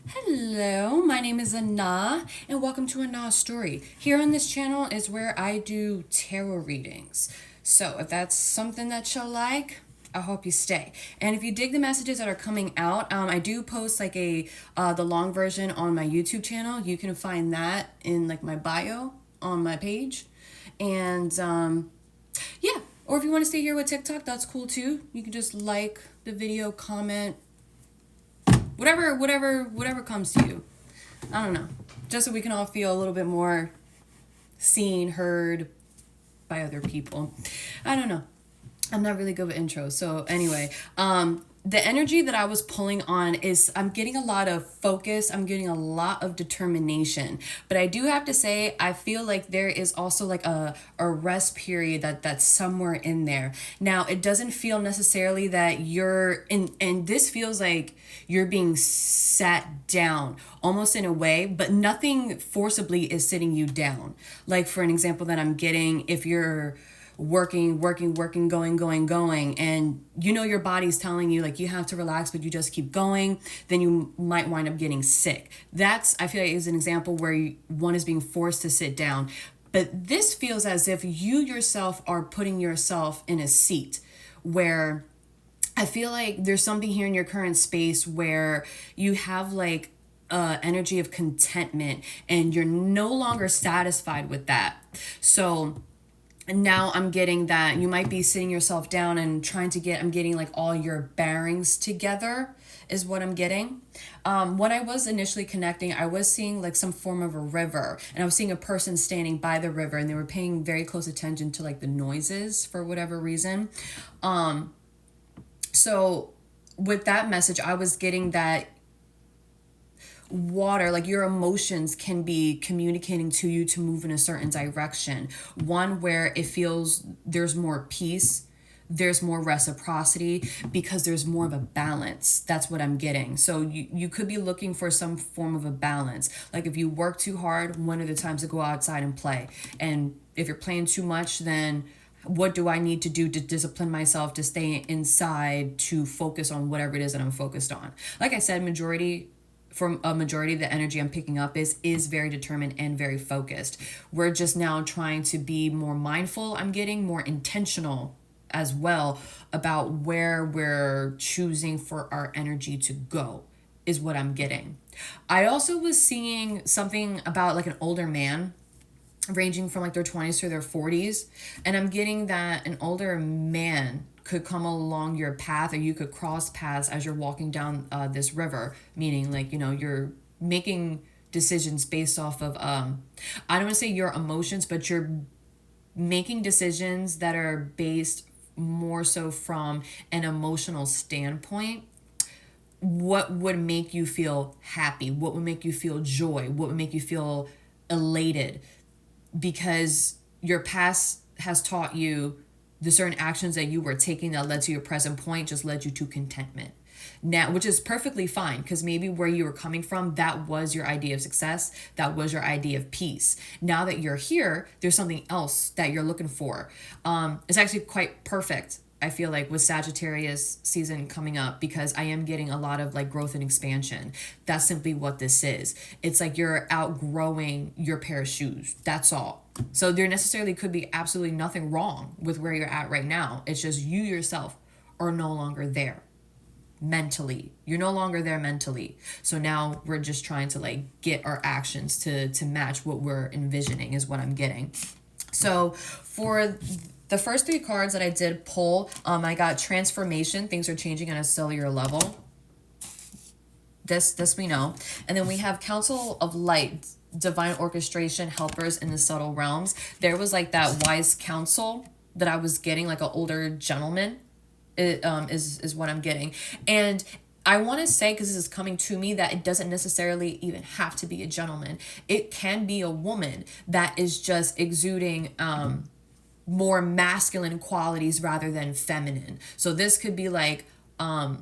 Hello, my name is Ana, and welcome to Ana's Story. Here on this channel is where I do tarot readings. So if that's something that you'll like, I hope you stay. And if you dig the messages that are coming out, I do post like the long version on my YouTube channel. You can find that in like my bio on my page, and yeah. Or if you want to stay here with TikTok, that's cool too. You can just like the video, comment, whatever comes to you. I don't know, just so we can all feel a little bit more seen, heard by other people. I don't know, I'm not really good with intros. So anyway, the energy that I was pulling on is I'm getting a lot of focus, I'm getting a lot of determination. But I do have to say, I feel like there is also like a rest period that's somewhere in there. Now, it doesn't feel necessarily that you're in, and this feels like you're being sat down almost in a way, but nothing forcibly is sitting you down. Like for an example that I'm getting, if you're working, going, and you know your body's telling you like you have to relax, but you just keep going, then you might wind up getting sick. That's, I feel like, is an example where one is being forced to sit down. But this feels as if you yourself are putting yourself in a seat where I feel like there's something here in your current space where you have like energy of contentment and you're no longer satisfied with that. So now I'm getting that you might be sitting yourself down and trying to I'm getting like all your bearings together is what I'm getting. When I was initially connecting, I was seeing like some form of a river, and I was seeing a person standing by the river, and they were paying very close attention to like the noises for whatever reason. So with that message, I was getting that water, like your emotions can be communicating to you to move in a certain direction. One where it feels there's more peace, there's more reciprocity, because there's more of a balance. That's what I'm getting. So you could be looking for some form of a balance. Like if you work too hard, when are the times to go outside and play? And if you're playing too much, then what do I need to do to discipline myself to stay inside to focus on whatever it is that I'm focused on? Like I said, from a majority of the energy I'm picking up is very determined and very focused. We're just now trying to be more mindful. I'm getting more intentional as well about where we're choosing for our energy to go is what I'm getting. I also was seeing something about like an older man ranging from like their 20s to their 40s, and I'm getting that an older man could come along your path, or you could cross paths as you're walking down this river, meaning like, you know, you're making decisions based off of I don't want to say your emotions, but you're making decisions that are based more so from an emotional standpoint. What would make you feel happy? What would make you feel joy? What would make you feel elated? Because your past has taught you the certain actions that you were taking that led to your present point just led you to contentment. Now, which is perfectly fine, because maybe where you were coming from, that was your idea of success, that was your idea of peace. Now that you're here, there's something else that you're looking for. It's actually quite perfect, I feel like, with Sagittarius season coming up, because I am getting a lot of like growth and expansion. That's simply what this is. It's like you're outgrowing your pair of shoes. That's all. So there necessarily could be absolutely nothing wrong with where you're at right now. It's just you yourself are no longer there mentally. You're no longer there mentally. So now we're just trying to like get our actions to match what we're envisioning is what I'm getting. So for the first three cards that I did pull, I got transformation. Things are changing on a cellular level. This we know. And then we have Council of Light, divine orchestration, helpers in the subtle realms. There was like that wise counsel that I was getting, like an older gentleman. It is what I'm getting. And I want to say, because this is coming to me, that it doesn't necessarily even have to be a gentleman. It can be a woman that is just exuding more masculine qualities rather than feminine. So this could be like a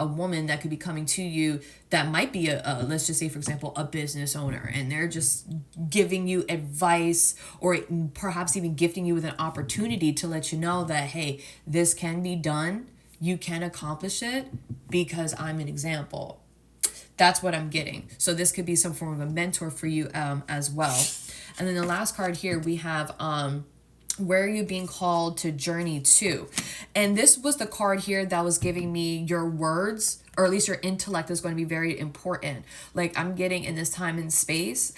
woman that could be coming to you that might be a let's just say, for example, a business owner, and they're just giving you advice, or perhaps even gifting you with an opportunity to let you know that, hey, this can be done. You can accomplish it because I'm an example. That's what I'm getting. So this could be some form of a mentor for you as well. And then the last card here, we have where are you being called to journey to? And this was the card here that was giving me your words, or at least your intellect is going to be very important. Like I'm getting in this time and space,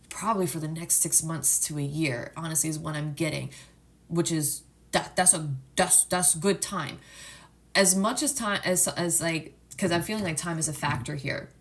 probably for the next 6 months to a year, honestly, is what I'm getting, which is that's good time. As much as time as like, because I'm feeling like time is a factor here.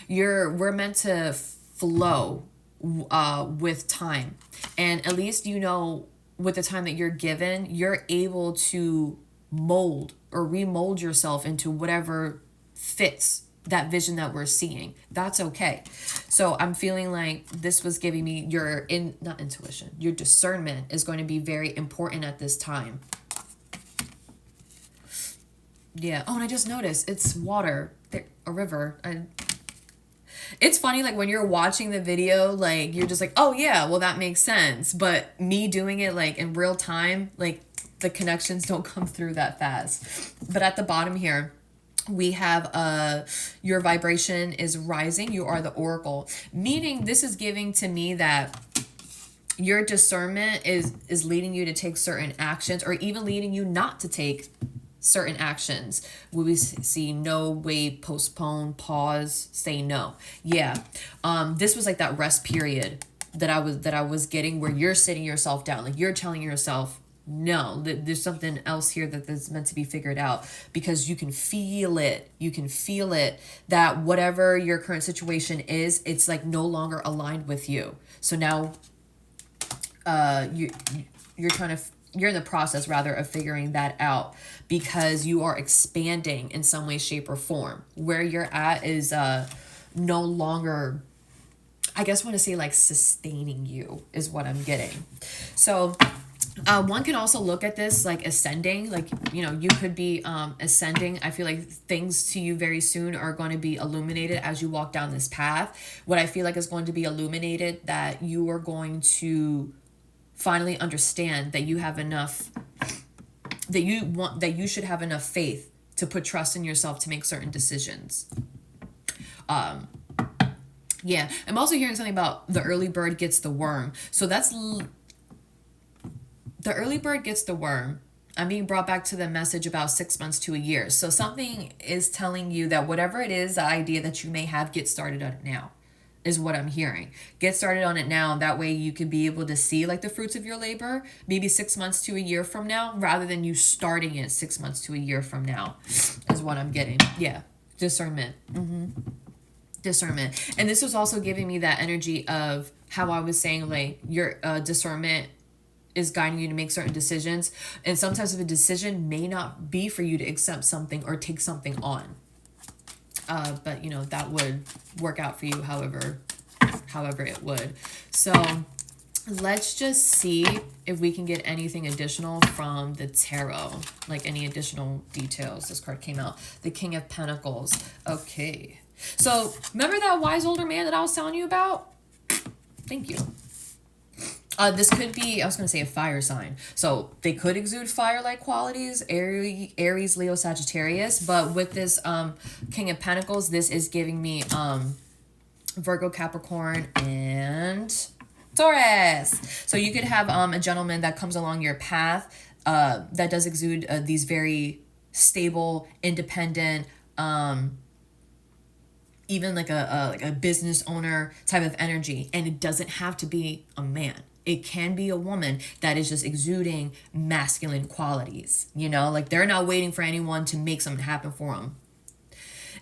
We're meant to flow with time, and at least with the time that you're given, you're able to mold or remold yourself into whatever fits that vision that we're seeing. That's okay. So I'm feeling like this was giving me your not intuition, your discernment is going to be very important at this time. Yeah. Oh, and I just noticed it's water, a river. It's funny, like when you're watching the video, like you're just like, oh yeah, well that makes sense. But me doing it like in real time, like the connections don't come through that fast. But at the bottom here, we have your vibration is rising. You are the oracle, meaning this is giving to me that your discernment is leading you to take certain actions, or even leading you not to take certain actions. We see no, wait, postpone, pause, say no. Yeah. This was like that rest period that I was getting, where you're sitting yourself down, like you're telling yourself, no, there's something else here that's meant to be figured out, because you can feel it. You can feel it, that whatever your current situation is, it's like no longer aligned with you. So now you're in the process rather of figuring that out, because you are expanding in some way, shape, or form. Where you're at is no longer, I guess want to say like sustaining you is what I'm getting. So one can also look at this like ascending, like, you could be ascending. I feel like things to you very soon are going to be illuminated as you walk down this path. What I feel like is going to be illuminated, that you are going to finally understand that you have enough, that you should have enough faith to put trust in yourself to make certain decisions. Yeah, I'm also hearing something about the early bird gets the worm. So that's the early bird gets the worm. I'm being brought back to the message about 6 months to a year. So something is telling you that whatever it is, the idea that you may have, get started on it now, is what I'm hearing. Get started on it now. That way you can be able to see like the fruits of your labor, maybe 6 months to a year from now, rather than you starting it 6 months to a year from now, is what I'm getting. Yeah. Discernment. Discernment. And this was also giving me that energy of how I was saying, like, your discernment is guiding you to make certain decisions. And sometimes a decision may not be for you to accept something or take something on. But that would work out for you however it would. So let's just see if we can get anything additional from the tarot, like any additional details. This card came out, the King of Pentacles. Okay, so remember that wise older man that I was telling you about? Thank you. This could be, I was going to say, a fire sign. So they could exude fire-like qualities, Aries, Leo, Sagittarius. But with this King of Pentacles, this is giving me Virgo, Capricorn, and Taurus. So you could have a gentleman that comes along your path that does exude these very stable, independent, even like a business owner type of energy. And it doesn't have to be a man. It can be a woman that is just exuding masculine qualities, like they're not waiting for anyone to make something happen for them.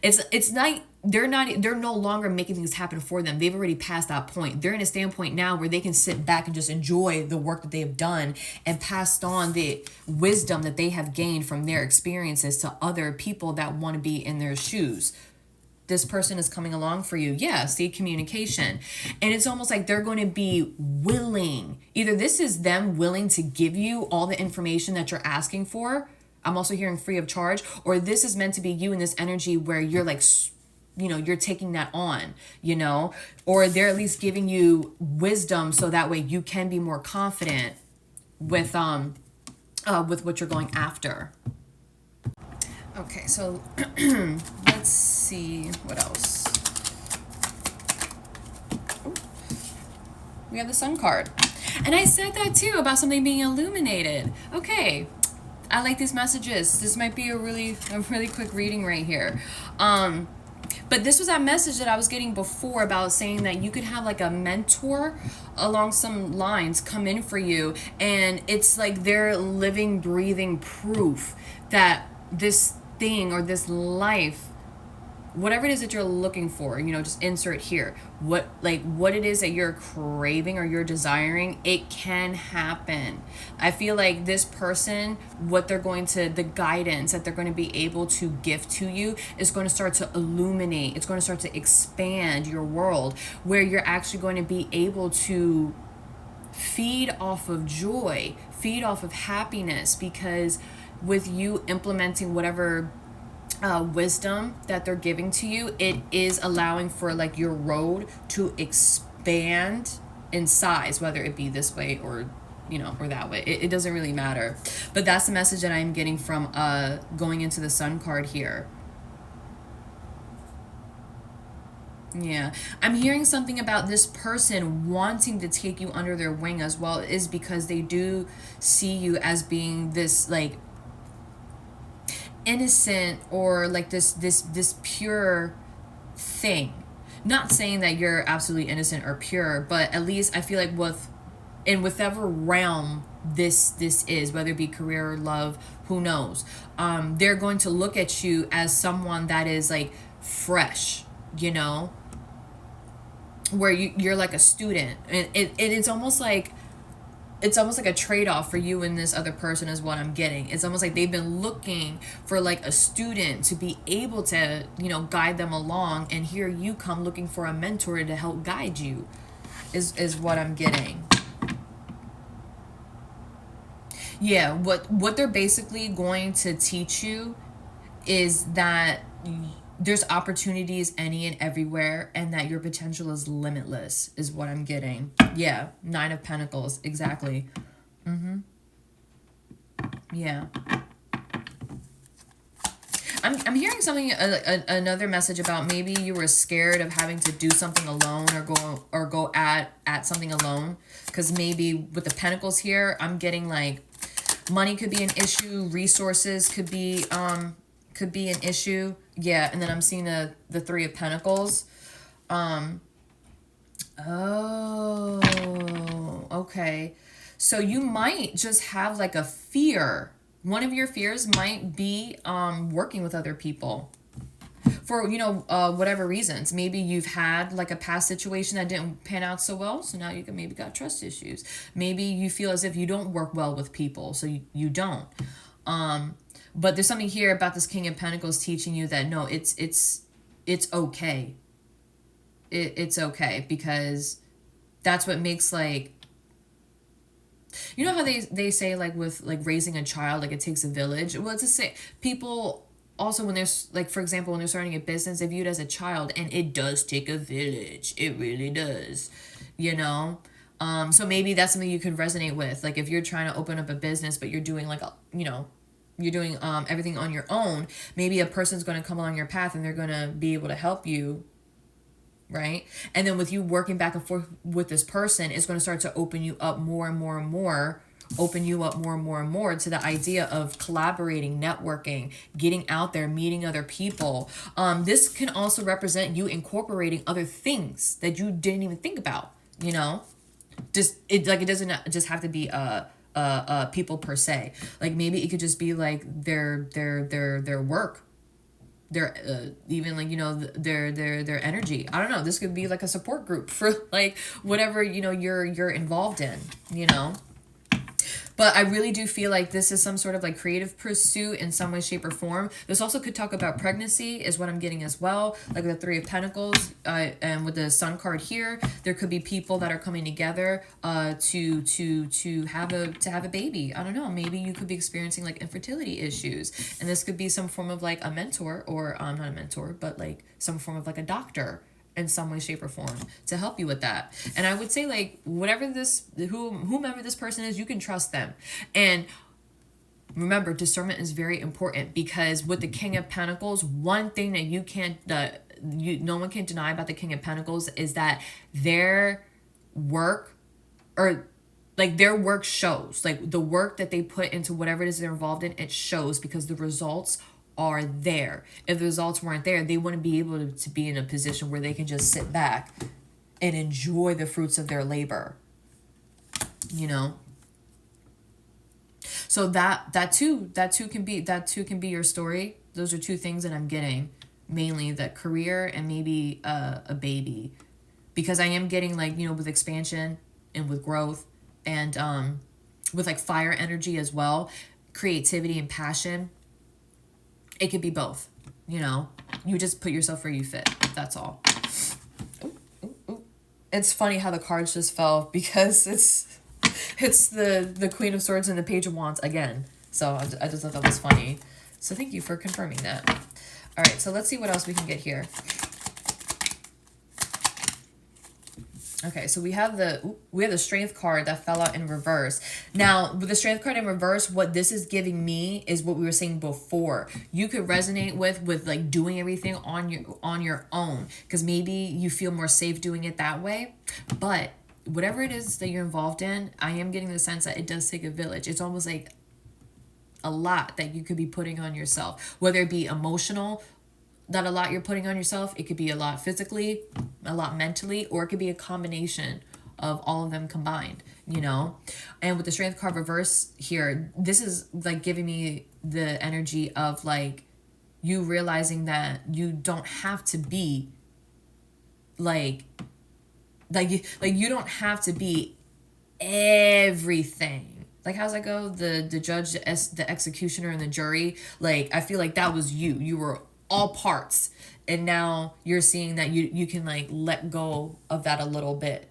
It's not, they're no longer making things happen for them. They've already passed that point. They're in a standpoint now where they can sit back and just enjoy the work that they have done and passed on the wisdom that they have gained from their experiences to other people that want to be in their shoes. This person is coming along for you. Yeah, see, communication. And it's almost like they're going to be willing. Either this is them willing to give you all the information that you're asking for. I'm also hearing free of charge. Or this is meant to be you in this energy where you're like, you're taking that on, Or they're at least giving you wisdom so that way you can be more confident with what you're going after. Okay, so let's see what else. We have the Sun card. And I said that too about something being illuminated. Okay. I like these messages. This might be a really quick reading right here. But this was that message that I was getting before about saying that you could have like a mentor along some lines come in for you, and it's like they're living, breathing proof that this thing or this life, whatever it is that you're looking for, you know, just insert here what it is that you're craving or you're desiring, it can happen. I feel like this person, what they're going to, the guidance that they're going to be able to give to you is going to start to illuminate, it's going to start to expand your world, where you're actually going to be able to feed off of joy, feed off of happiness, because with you implementing whatever wisdom that they're giving to you, it is allowing for like your road to expand in size, whether it be this way or, you know, or that way. It doesn't really matter. But that's the message that I'm getting from going into the Sun card here. Yeah, I'm hearing something about this person wanting to take you under their wing as well, is because they do see you as being this like innocent, or like this pure thing. Not saying that you're absolutely innocent or pure, but at least I feel like in whatever realm this is, whether it be career or love, who knows, they're going to look at you as someone that is like fresh, you know, where you're like a student, and it's almost like a trade-off for you and this other person is what I'm getting. It's almost like they've been looking for like a student to be able to, you know, guide them along, and here you come looking for a mentor to help guide you, is what I'm getting. Yeah, what they're basically going to teach you is that there's opportunities any and everywhere, and that your potential is limitless, is what I'm getting. Yeah, 9 of Pentacles, exactly. Yeah. I'm hearing something, another message about maybe you were scared of having to do something alone, or go at something alone, because maybe with the Pentacles here, I'm getting like money could be an issue, resources could be an issue. Yeah, and then I'm seeing the 3 of Pentacles. Oh, okay. So you might just have like a fear. One of your fears might be working with other people for, you know, whatever reasons. Maybe you've had like a past situation that didn't pan out so well, so now you can maybe got trust issues. Maybe you feel as if you don't work well with people, so you don't. But there's something here about this King of Pentacles teaching you that no, it's okay. It's okay, because that's what makes, like, you know how they say like with like raising a child, like it takes a village. Well, it's the same. People also, when there's like, for example, when they're starting a business, they view it as a child, and it does take a village. It really does, you know. So maybe that's something you could resonate with. Like if you're trying to open up a business, but you're doing like you're doing everything on your own, maybe a person's going to come along your path and they're going to be able to help you, right? And then with you working back and forth with this person, it's going to start to open you up more and more and more, to the idea of collaborating, networking, getting out there, meeting other people. This can also represent you incorporating other things that you didn't even think about, you know? It doesn't just have to be people per se. Like maybe it could just be like their work, their even like, you know, their energy. I don't know, this could be like a support group for like whatever, you know, you're involved in, you know. But I really do feel like this is some sort of like creative pursuit in some way, shape, or form. This also could talk about pregnancy, is what I'm getting as well. Like the 3 of Pentacles, and with the Sun card here, there could be people that are coming together to have a baby. I don't know. Maybe you could be experiencing like infertility issues, and this could be some form of like a mentor, or not a mentor, but like some form of like a doctor in some way, shape, or form to help you with that. And I would say like whomever this person is, you can trust them. And Remember, discernment is very important, because with the King of Pentacles, one thing that you can't, no one can deny about the King of Pentacles is that their work, or like their work shows, like the work that they put into whatever it is they're involved in, it shows, because the results are there. If the results weren't there, they wouldn't be able to be in a position where they can just sit back and enjoy the fruits of their labor, you know. So that too can be your story. Those are two things that I'm getting, mainly that career and maybe a baby, because I am getting, like, you know, with expansion and with growth, and with like fire energy as well, creativity and passion. It could be both, you know. You just put yourself where you fit. That's all. Ooh, ooh, ooh. It's funny how the cards just fell, because it's the Queen of Swords and the Page of Wands again. So I just thought that was funny. So thank you for confirming that. All right, so let's see what else we can get here. Okay, so we have the Strength card that fell out in reverse. Now, with the Strength card in reverse, what this is giving me is what we were saying before. You could resonate with like doing everything on your own, because maybe you feel more safe doing it that way. But whatever it is that you're involved in, I am getting the sense that it does take a village. It's almost like a lot that you could be putting on yourself, whether it be emotional, that a lot you're putting on yourself. It could be a lot physically, a lot mentally, or it could be a combination of all of them combined, you know. And with the Strength card reverse here, this is like giving me the energy of like you realizing that you don't have to be like you don't have to be everything. Like, how's that go? The judge, the executioner, and the jury. Like, I feel like that was you. You were all parts, and now you're seeing that you can like let go of that a little bit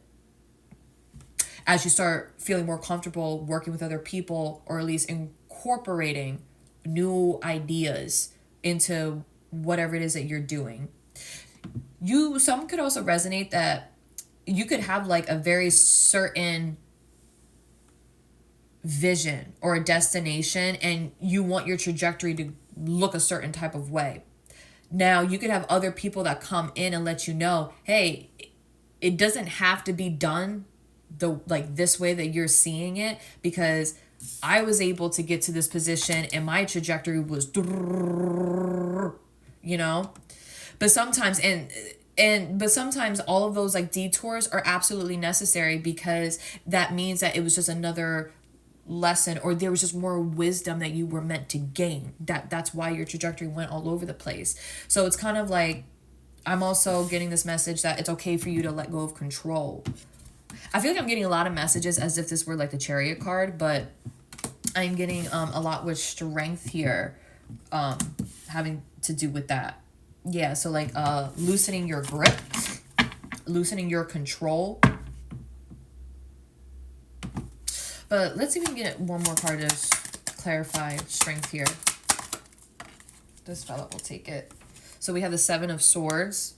as you start feeling more comfortable working with other people, or at least incorporating new ideas into whatever it is that you're doing. Some could also resonate that you could have like a very certain vision or a destination, and you want your trajectory to look a certain type of way. Now, you could have other people that come in and let you know, hey, it doesn't have to be done this way that you're seeing it, because I was able to get to this position and my trajectory was, you know. But sometimes but sometimes all of those like detours are absolutely necessary, because that means that it was just another lesson, or there was just more wisdom that you were meant to gain. That's why your trajectory went all over the place. So it's kind of like, I'm also getting this message that it's okay for you to let go of control. I feel like I'm getting a lot of messages as if this were like the Chariot card, but I'm getting a lot with Strength here, having to do with that. Yeah, so like loosening your grip, loosening your control. But let's see if we can get one more card to clarify Strength here. This fella will take it. So we have the Seven of Swords.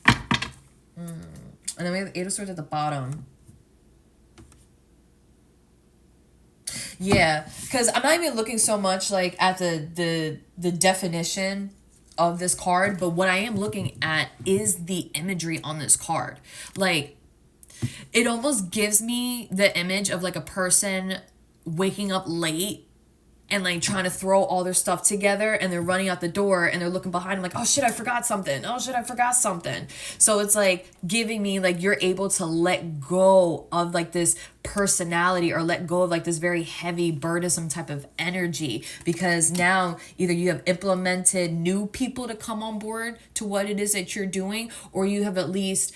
And then we have the Eight of Swords at the bottom. Yeah, because I'm not even looking so much like at the definition of this card, but what I am looking at is the imagery on this card. Like, it almost gives me the image of like a person waking up late and like trying to throw all their stuff together, and they're running out the door and they're looking behind them like, oh shit, I forgot something. Oh shit, I forgot something. So it's like giving me like you're able to let go of like this personality, or let go of like this very heavy, burdensome type of energy, because now either you have implemented new people to come on board to what it is that you're doing, or you have at least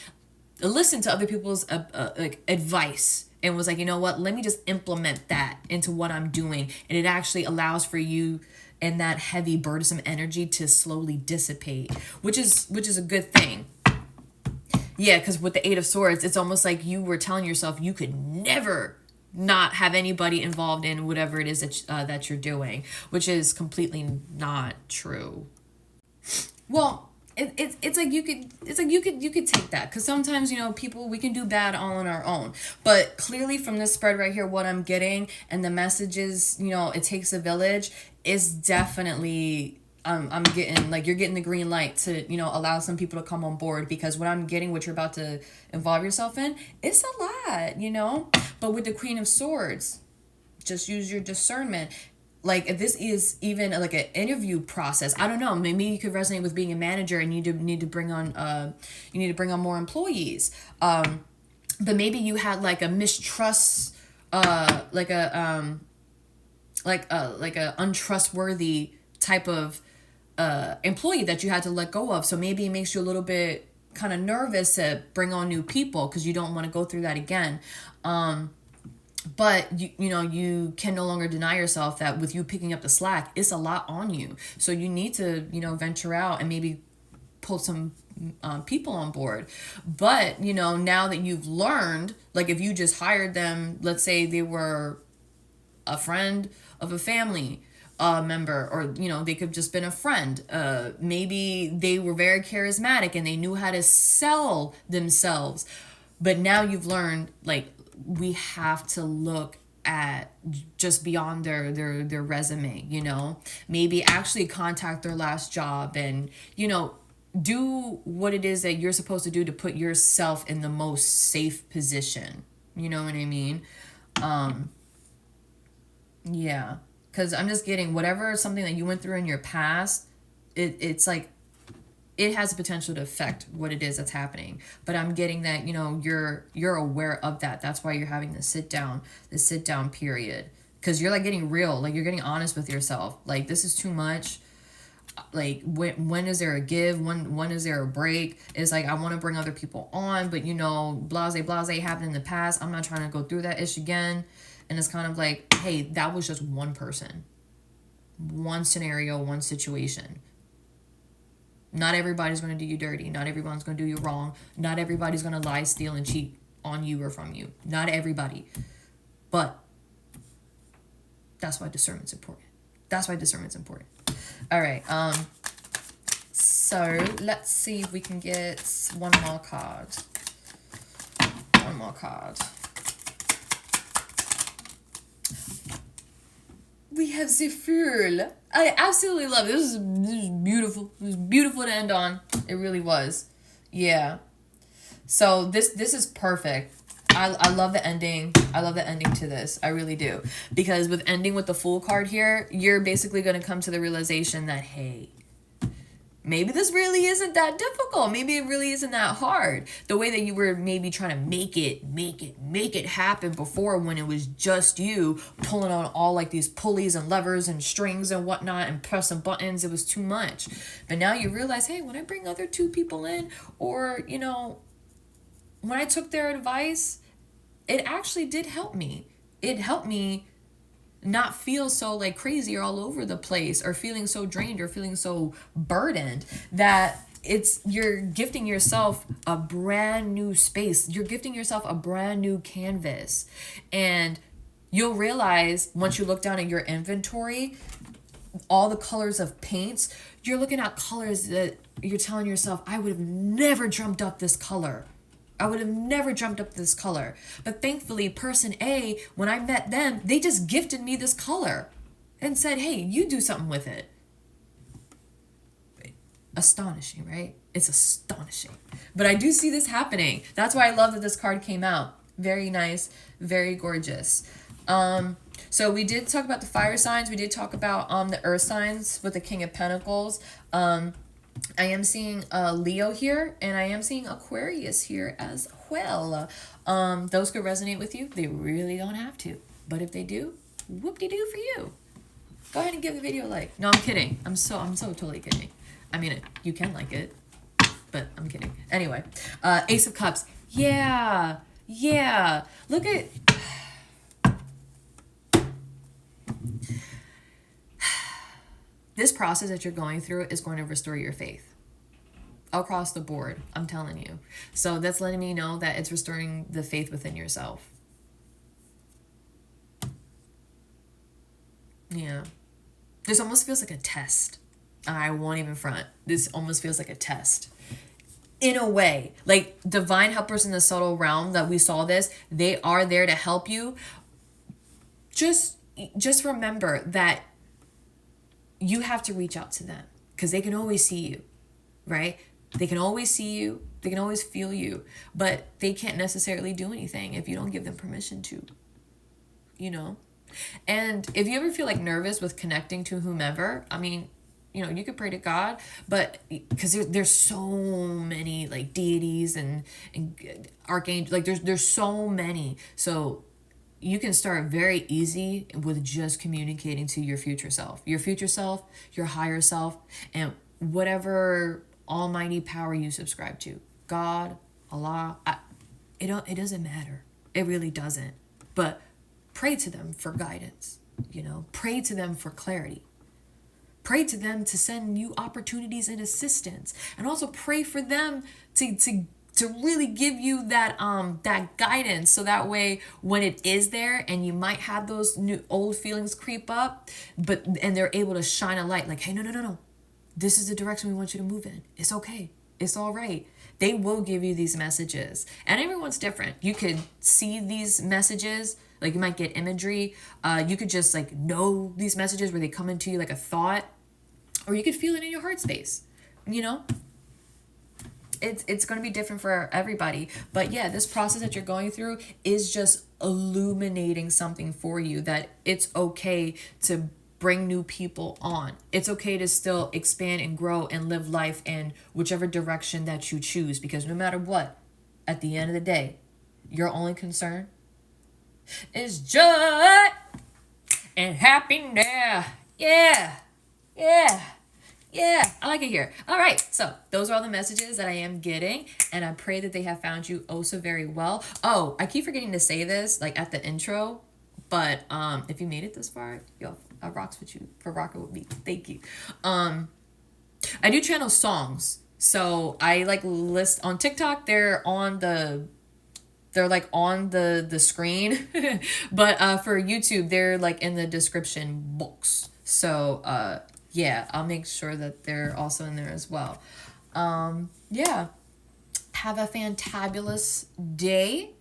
listened to other people's like advice and was like, you know what, let me just implement that into what I'm doing. And it actually allows for you and that heavy, burdensome energy to slowly dissipate, which is a good thing. Yeah, because with the Eight of Swords, it's almost like you were telling yourself you could never not have anybody involved in whatever it is that you're doing, which is completely not true. Well, it's like you could take that, because sometimes, you know, people, we can do bad all on our own. But clearly from this spread right here, what I'm getting, and the messages, you know, it takes a village, is definitely, I'm getting, like, you're getting the green light to, you know, allow some people to come on board, because what I'm getting, what you're about to involve yourself in, it's a lot, you know. But with the Queen of Swords, just use your discernment. Like, if this is even like an interview process, I don't know, maybe you could resonate with being a manager and you need to bring on more employees. But maybe you had like a mistrust, like a untrustworthy type of employee that you had to let go of. So maybe it makes you a little bit kind of nervous to bring on new people, because you don't want to go through that again. But you know, you can no longer deny yourself that with you picking up the slack, it's a lot on you. So you need to, you know, venture out and maybe pull some people on board. But, you know, now that you've learned, like, if you just hired them, let's say they were a friend of a family member, or, you know, they could have just been a friend. Maybe they were very charismatic and they knew how to sell themselves. But now you've learned, like, we have to look at just beyond their resume, you know. Maybe actually contact their last job and, you know, do what it is that you're supposed to do to put yourself in the most safe position. You know what I mean? Yeah. Because I'm just getting, whatever, something that you went through in your past, it's like, it has the potential to affect what it is that's happening. But I'm getting that, you know, you're aware of that. That's why you're having the sit down period. Because you're, like, getting real. Like, you're getting honest with yourself. Like, this is too much. Like, when is there a give? When is there a break? It's like, I want to bring other people on, but, you know, blase happened in the past. I'm not trying to go through that ish again. And it's kind of like, hey, that was just one person. One scenario, one situation. Not everybody's going to do you dirty. Not everyone's going to do you wrong. Not everybody's going to lie, steal, and cheat on you or from you. Not everybody. But that's why discernment's important. All right. So let's see if we can get one more card. We have the Fool. I absolutely love it. This is beautiful. It was beautiful to end on. It really was. Yeah. So this is perfect. I love the ending. I love the ending to this. I really do. Because with ending with the Fool card here, you're basically going to come to the realization that, hey, maybe this really isn't that difficult. Maybe it really isn't that hard. The way that you were maybe trying to make it happen before, when it was just you pulling on all, like, these pulleys and levers and strings and whatnot and pressing buttons, it was too much. But now you realize, hey, when I bring other two people in, or, you know, when I took their advice, it actually did help me. It helped me not feel so, like, crazy or all over the place, or feeling so drained or feeling so burdened, that you're gifting yourself a brand new space. You're gifting yourself a brand new canvas. And you'll realize, once you look down at your inventory, all the colors of paints, you're looking at colors that you're telling yourself, I would have never dreamt up this color. But thankfully, person A, when I met them, they just gifted me this color and said, hey, you do something with it. Astonishing, right? It's astonishing. But I do see this happening. That's why I love that this card came out. Very nice, very gorgeous. So we did talk about the fire signs. We did talk about the earth signs with the King of Pentacles. I am seeing Leo here, and I am seeing Aquarius here as well. Those could resonate with you. They really don't have to. But if they do, whoop-de-doo for you. Go ahead and give the video a like. No, I'm kidding. I'm so totally kidding. I mean, you can like it, but I'm kidding. Anyway, Ace of Cups. Yeah. Look at... This process that you're going through is going to restore your faith. Across the board, I'm telling you. So that's letting me know that it's restoring the faith within yourself. Yeah. This almost feels like a test. I won't even front. This almost feels like a test. In a way, like divine helpers in the subtle realm that we saw this, they are there to help you. Just remember that you have to reach out to them because they can always see you, right? They can always see you. They can always feel you, but they can't necessarily do anything if you don't give them permission to, you know? And if you ever feel like nervous with connecting to whomever, I mean, you know, you could pray to God, but because there's so many like deities and archangels, like there's so many. So you can start very easy with just communicating to your future self, your higher self, and whatever almighty power you subscribe to, God, Allah, it doesn't matter. It really doesn't. But pray to them for guidance, you know, pray to them for clarity. Pray to them to send you opportunities and assistance, and also pray for them to really give you that that guidance, so that way when it is there and you might have those new old feelings creep up, and they're able to shine a light like, hey, no, this is the direction we want you to move in. It's okay. It's all right. They will give you these messages, and everyone's different. You could see these messages, like you might get imagery. You could just like know these messages where they come into you like a thought, or you could feel it in your heart space, you know? It's going to be different for everybody. But yeah, this process that you're going through is just illuminating something for you, that it's okay to bring new people on. It's okay to still expand and grow and live life in whichever direction that you choose, because no matter what, at the end of the day, your only concern is joy and happiness. Yeah, I like it here. All right, so those are all the messages that I am getting, and I pray that they have found you oh so very well. Oh, I keep forgetting to say this like at the intro, but if you made it this far, yo, I rocks with you for rocking with me. Thank you. I do channel songs, so I like list on TikTok. They're like on the screen, but for YouTube they're like in the description box. So yeah, I'll make sure that they're also in there as well. Yeah, have a fantabulous day,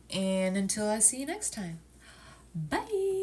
and until I see you next time, bye.